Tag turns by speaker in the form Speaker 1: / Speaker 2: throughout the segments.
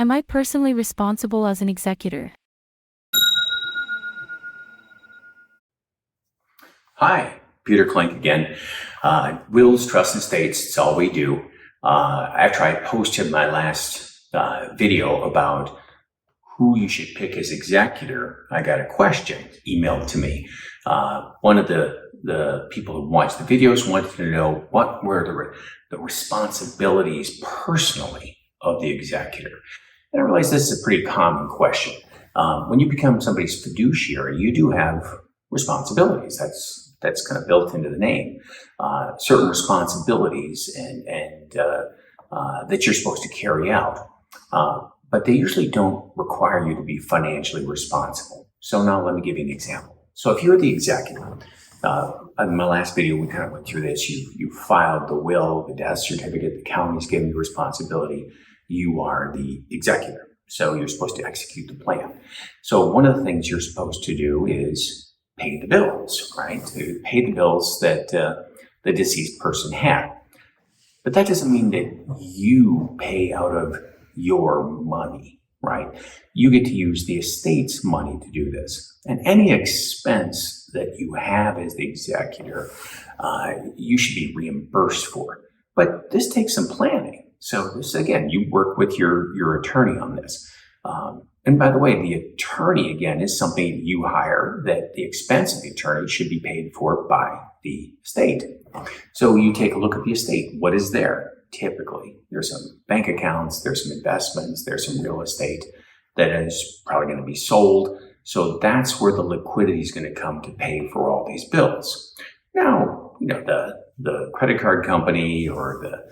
Speaker 1: Am I personally responsible as an executor?
Speaker 2: Hi, Peter Klink again. Wills, Trust, and Estates, it's all we do. After I posted my last video about who you should pick as executor, I got a question emailed to me. One of the people who watched the videos wanted to know what were the responsibilities personally of the executor. And I realized this is a pretty common question. When you become somebody's fiduciary, you do have responsibilities. That's kind of built into the name. Certain responsibilities and that you're supposed to carry out. But they usually don't require you to be financially responsible. So now let me give you an example. So if you're the executor, in my last video, we kind of went through this. You filed the will, the death certificate, the county's giving you responsibility. You are the executor. So you're supposed to execute the plan. So one of the things you're supposed to do is pay the bills, right? To pay the bills that the deceased person had. But that doesn't mean that you pay out of your money, right? You get to use the estate's money to do this. And any expense that you have as the executor, you should be reimbursed for. But this takes some planning. So this, again, you work with your attorney on this. And by the way, the attorney, again, is something you hire that the expense of the attorney should be paid for by the estate. So you take a look at the estate. What is there? Typically, there's some bank accounts, there's some investments, there's some real estate that is probably going to be sold. So that's where the liquidity is going to come to pay for all these bills. Now, the credit card company or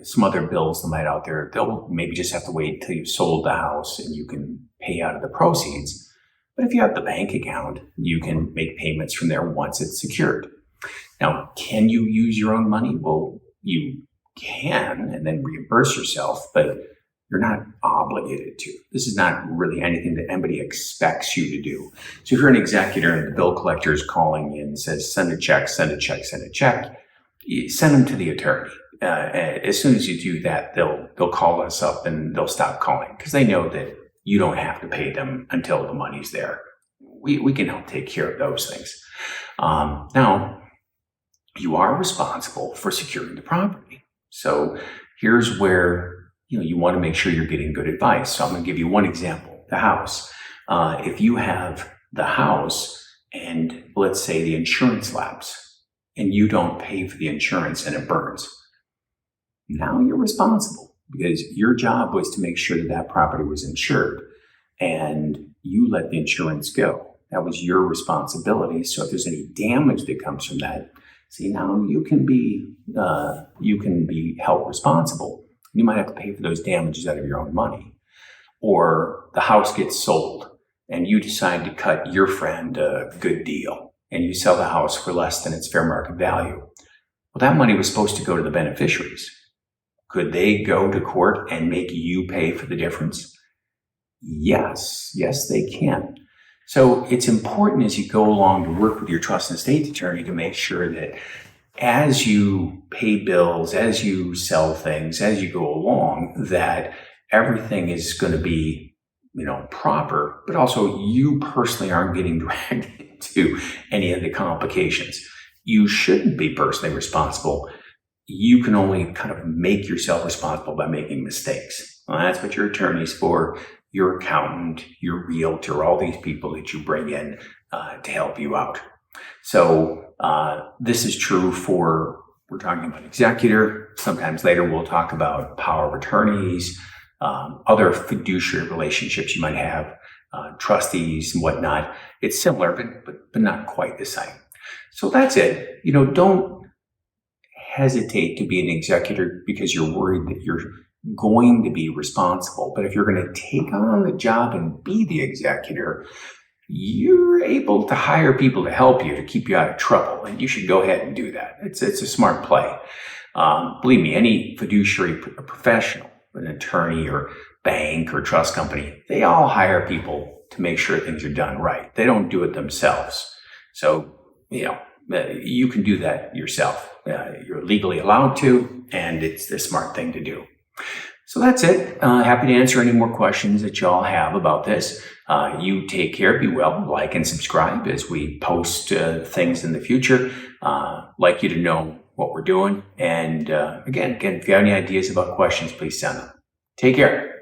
Speaker 2: some other bills that might out there, they'll maybe just have to wait until you've sold the house and you can pay out of the proceeds. But if you have the bank account, you can make payments from there once it's secured. Now, can you use your own money? Well, you can and then reimburse yourself, but you're not obligated to. This is not really anything that anybody expects you to do. So if you're an executor and the bill collector is calling you and says, send a check, send a check, send a check, you send them to the attorney. As soon as you do that, they'll call us up and they'll stop calling because they know that you don't have to pay them until the money's there. We can help take care of those things. Now, you are responsible for securing the property. So here's where you want to make sure you're getting good advice. So I'm going to give you one example, the house. If you have the house and let's say the insurance lapse and you don't pay for the insurance and it burns, now you're responsible because your job was to make sure that that property was insured and you let the insurance go. That was your responsibility. So if there's any damage that comes from that, see, now you can be held responsible. You might have to pay for those damages out of your own money. Or the house gets sold and you decide to cut your friend a good deal and you sell the house for less than its fair market value. Well, that money was supposed to go to the beneficiaries. Could they go to court and make you pay for the difference? Yes, they can. So it's important as you go along to work with your trust and estate attorney to make sure that as you pay bills, as you sell things, as you go along, that everything is going to be, proper, but also you personally aren't getting dragged into any of the complications. You shouldn't be personally responsible. You can only kind of make yourself responsible by making mistakes. Well, that's what your attorney's for, your accountant, your realtor, all these people that you bring in to help you out. So this is true we're talking about executor. Sometimes later we'll talk about power of attorneys, other fiduciary relationships you might have, trustees and whatnot. It's similar, but not quite the same. So that's it. Don't hesitate to be an executor because you're worried that you're going to be responsible. But if you're going to take on the job and be the executor, you're able to hire people to help you, to keep you out of trouble. And you should go ahead and do that. It's a smart play. Believe me, any fiduciary professional, an attorney or bank or trust company, they all hire people to make sure things are done right. They don't do it themselves. So, you can do that yourself. You're legally allowed to, and it's the smart thing to do. So that's it. Happy to answer any more questions that y'all have about this. You take care, be well, like and subscribe as we post things in the future. Like you to know what we're doing. And again, if you have any ideas about questions, please send them. Take care.